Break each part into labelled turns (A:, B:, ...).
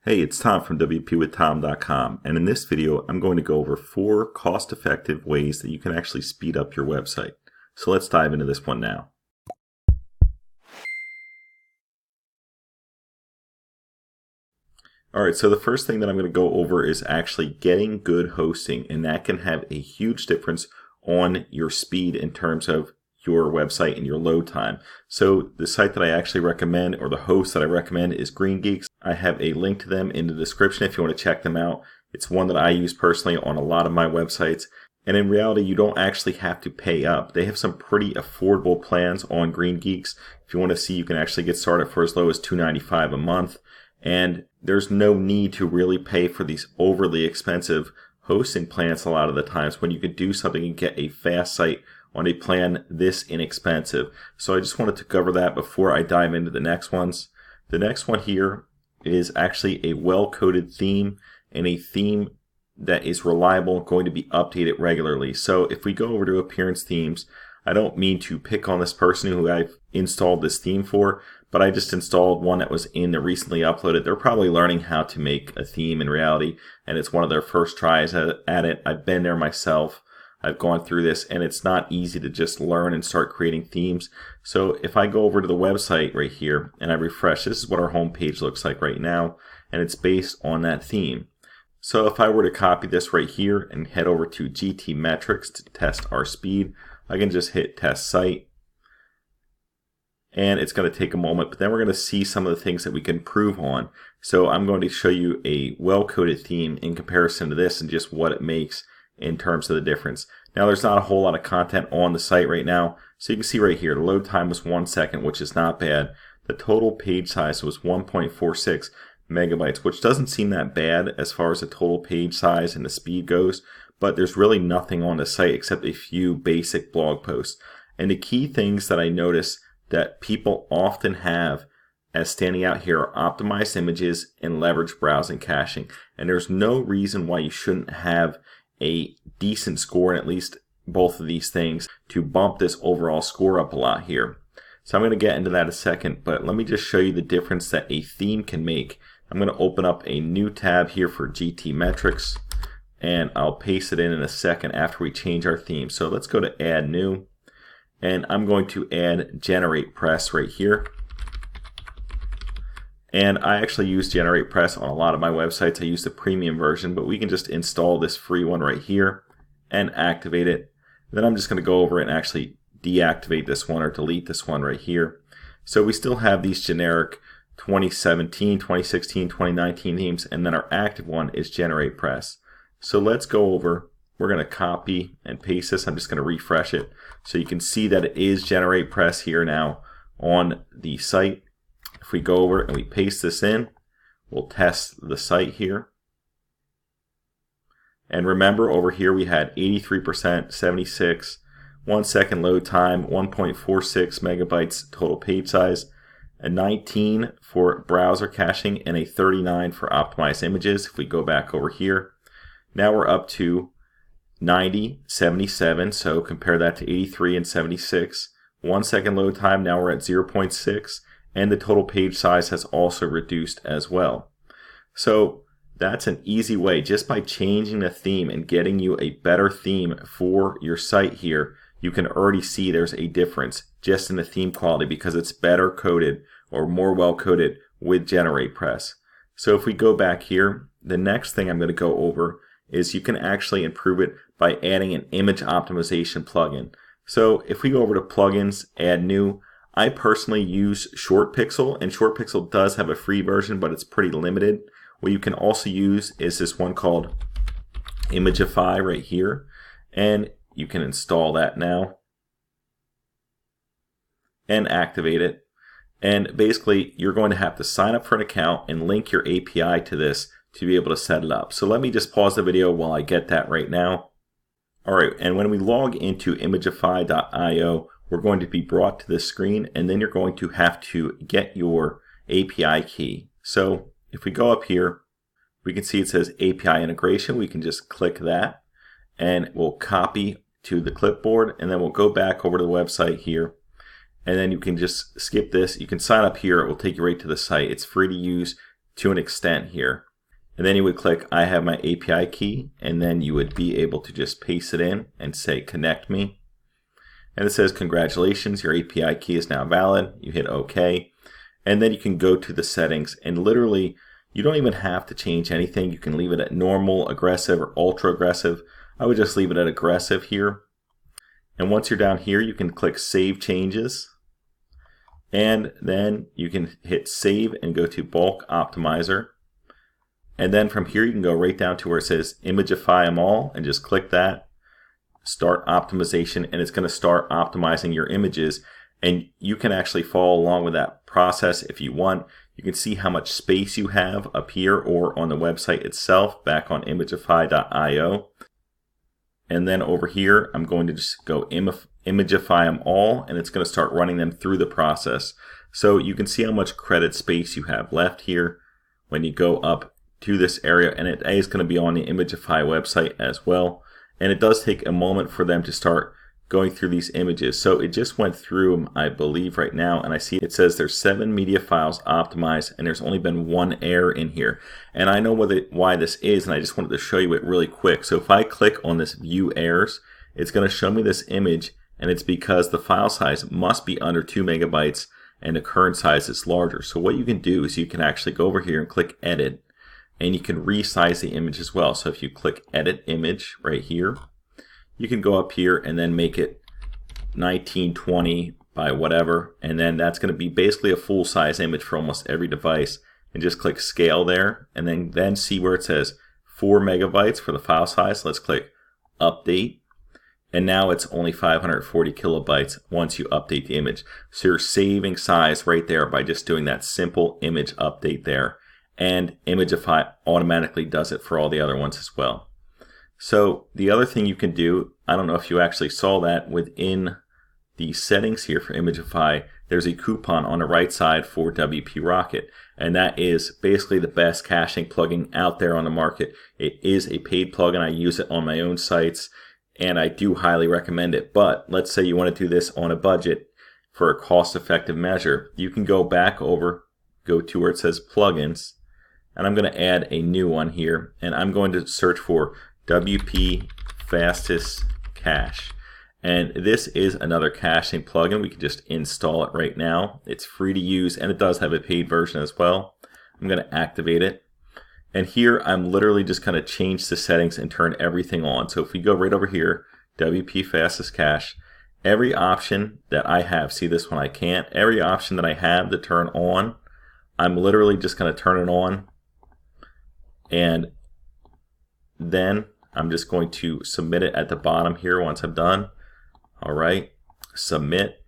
A: Hey, it's Tom from WPWithTom.com, and in this video I'm going to go over 4 cost-effective ways that you can actually speed up your website. So let's dive into this one now. Alright, so the first thing that I'm going to go over is actually getting good hosting, and that can have a huge difference on your speed in terms of your website and your load time. So the site that I actually recommend, or the host that I recommend, is GreenGeeks. I have a link to them in the description if you want to check them out. It's one that I use personally on a lot of my websites. And in reality, you don't actually have to pay up. They have some pretty affordable plans on GreenGeeks. If you want to see, you can actually get started for as low as $2.95 a month. And there's no need to really pay for these overly expensive hosting plans a lot of the times when you could do something and get a fast site on a plan this inexpensive. So I just wanted to cover that before I dive into the next ones. The next one here is actually a well-coded theme, and a theme that is reliable, going to be updated regularly. So if we go over to Appearance Themes, I don't mean to pick on this person who I've installed this theme for, but I just installed one that was in the recently uploaded. They're probably learning how to make a theme in reality, and it's one of their first tries at it. I've been there myself. I've gone through this, and it's not easy to just learn and start creating themes. So if I go over to the website right here and I refresh, this is what our home page looks like right now, and it's based on that theme. So if I were to copy this right here and head over to GTmetrix to test our speed, I can just hit test site, and it's going to take a moment, but then we're going to see some of the things that we can improve on. So I'm going to show you a well-coded theme in comparison to this and just what it makes in terms of the difference. Now there's not a whole lot of content on the site right now, so you can see right here the load time was 1 second, which is not bad. The total page size was 1.46 megabytes, which doesn't seem that bad as far as the total page size and the speed goes, but there's really nothing on the site except a few basic blog posts. And the key things that I notice that people often have as standing out here are optimized images and leverage browsing caching. And there's no reason why you shouldn't have a decent score in at least both of these things to bump this overall score up a lot here. So I'm going to get into that in a second, but let me just show you the difference that a theme can make. I'm going to open up a new tab here for GTmetrix, and I'll paste it in a second after we change our theme. So let's go to add new, and I'm going to add generate press right here. And I actually use Generate Press on a lot of my websites. I use the premium version, but we can just install this free one right here and activate it. Then I'm just going to go over and actually deactivate this one or delete this one right here. So we still have these generic 2017, 2016, 2019 themes, and then our active one is Generate Press. So let's go over. We're going to copy and paste this. I'm just going to refresh it so you can see that it is Generate Press here now on the site. If we go over and we paste this in, we'll test the site here. And remember, over here we had 83%, 76, 1 second load time, 1.46 megabytes total page size, a 19 for browser caching, and a 39 for optimized images. If we go back over here, now we're up to 90, 77, so compare that to 83 and 76. 1 second load time, now we're at 0.6. And the total page size has also reduced as well. So that's an easy way. Just by changing the theme and getting you a better theme for your site here, you can already see there's a difference just in the theme quality because it's better coded or more well coded with Generate Press. So if we go back here, the next thing I'm going to go over is you can actually improve it by adding an image optimization plugin. So if we go over to plugins, add new, I personally use ShortPixel, and ShortPixel does have a free version, but it's pretty limited. What you can also use is this one called Imagify right here, and you can install that now and activate it. And basically, you're going to have to sign up for an account and link your API to this to be able to set it up. So let me just pause the video while I get that right now. All right, and when we log into Imagify.io, we're going to be brought to this screen, and then you're going to have to get your API key. So if we go up here, we can see it says API integration. We can just click that, and we'll copy to the clipboard, and then we'll go back over to the website here, and then you can just skip this. You can sign up here. It will take you right to the site. It's free to use. to an extent here. And then you would click I have my API key, and then you would be able to just paste it in and say connect me. And it says congratulations, your API key is now valid. You hit OK. And then you can go to the settings, and literally you don't even have to change anything. You can leave it at normal, aggressive, or ultra aggressive. I would just leave it at aggressive here. And once you're down here, you can click Save Changes. And then you can hit Save and go to Bulk Optimizer. And then from here, you can go right down to where it says Imagify them all and just click that. Start optimization, and it's going to start optimizing your images. And you can actually follow along with that process if you want. You can see how much space you have up here or on the website itself back on imagify.io. And then over here, I'm going to just go Imagify them all, and it's going to start running them through the process. So you can see how much credit space you have left here when you go up to this area, and it is going to be on the Imagify website as well. And it does take a moment for them to start going through these images. So it just went through them, I believe, right now, and I see it says there's 7 media files optimized, and there's only been 1 error in here. And I know why this is, and I just wanted to show you it really quick. So if I click on this View Errors, it's going to show me this image, and it's because the file size must be under 2 megabytes, and the current size is larger. So what you can do is you can actually go over here and click Edit, and you can resize the image as well. So if you click Edit Image right here, you can go up here and then make it 1920 by whatever, and then that's going to be basically a full size image for almost every device. And just click Scale there, and then see where it says 4 megabytes for the file size. Let's click Update, and now it's only 540 kilobytes once you update the image. So you're saving size right there by just doing that simple image update there. And Imagify automatically does it for all the other ones as well. So the other thing you can do, I don't know if you actually saw that within the settings here for Imagify, there's a coupon on the right side for WP Rocket. And that is basically the best caching plugin out there on the market. It is a paid plugin. I use it on my own sites, and I do highly recommend it. But let's say you want to do this on a budget for a cost-effective measure. You can go back over, go to where it says Plugins, and I'm going to add a new one here, and I'm going to search for WP Fastest Cache. And this is another caching plugin. We can just install it right now. It's free to use, and it does have a paid version as well. I'm going to activate it. And here I'm literally just going to change the settings and turn everything on. So if we go right over here, WP Fastest Cache, every option that I have, see this one I can't, every option that I have to turn on, I'm literally just going to turn it on. And then I'm just going to submit it at the bottom here once I'm done. All right, submit.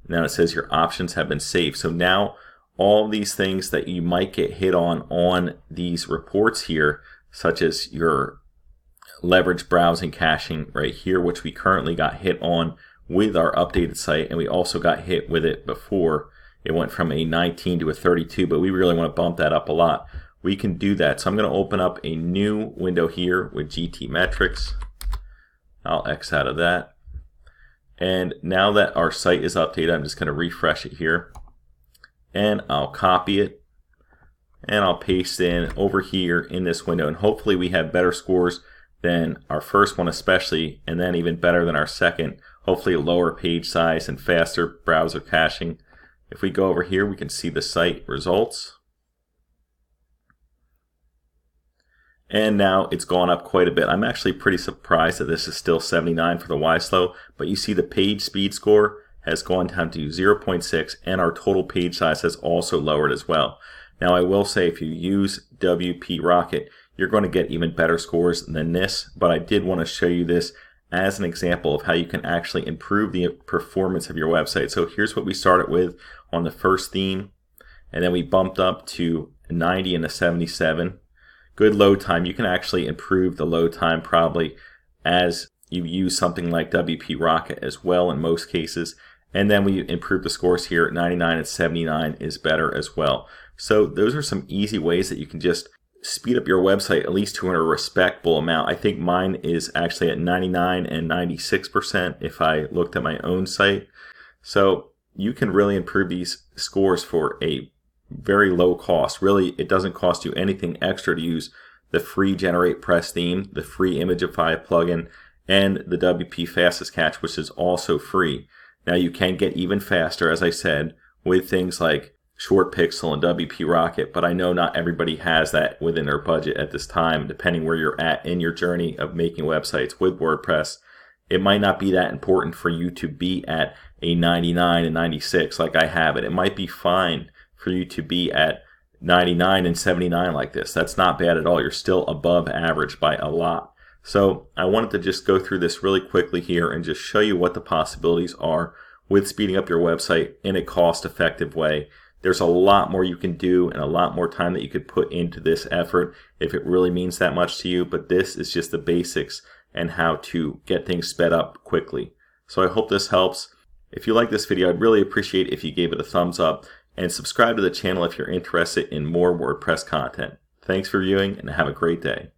A: Now it says your options have been saved. So now all these things that you might get hit on these reports here, such as your leverage browsing caching right here, which we currently got hit on with our updated site, and we also got hit with it before. It went from a 19 to a 32, but we really want to bump that up a lot. We can do that. So I'm going to open up a new window here with GT Metrics. I'll X out of that. And now that our site is updated, I'm just going to refresh it here. And I'll copy it. And I'll paste in over here in this window. And hopefully we have better scores than our first one especially, and then even better than our second. Hopefully a lower page size and faster browser caching. If we go over here, we can see the site results. And now it's gone up quite a bit. I'm actually pretty surprised that this is still 79 for the YSlow, but you see the page speed score has gone down to 0.6, and our total page size has also lowered as well. Now I will say if you use WP Rocket, you're going to get even better scores than this, but I did want to show you this as an example of how you can actually improve the performance of your website. So here's what we started with on the first theme, and then we bumped up to 90 and a 77. Good load time. You can actually improve the load time probably as you use something like WP Rocket as well in most cases. And then we improve the scores here at 99 and 79 is better as well. So those are some easy ways that you can just speed up your website at least to a respectable amount. I think mine is actually at 99 and 96% if I looked at my own site. So you can really improve these scores for a very low cost. Really, it doesn't cost you anything extra to use the free GeneratePress theme, the free Imagify plugin, and the WP Fastest Catch, which is also free. Now you can get even faster, as I said, with things like ShortPixel and WP Rocket, but I know not everybody has that within their budget at this time. Depending where you're at in your journey of making websites with WordPress, it might not be that important for you to be at a 99 and 96 like I have it. It might be fine for you to be at 99 and 79 like this. That's not bad at all. You're still above average by a lot. So I wanted to just go through this really quickly here and just show you what the possibilities are with speeding up your website in a cost-effective way. There's a lot more you can do and a lot more time that you could put into this effort if it really means that much to you, but this is just the basics and how to get things sped up quickly. So I hope this helps. If you like this video, I'd really appreciate if you gave it a thumbs up and subscribe to the channel if you're interested in more WordPress content. Thanks for viewing and have a great day.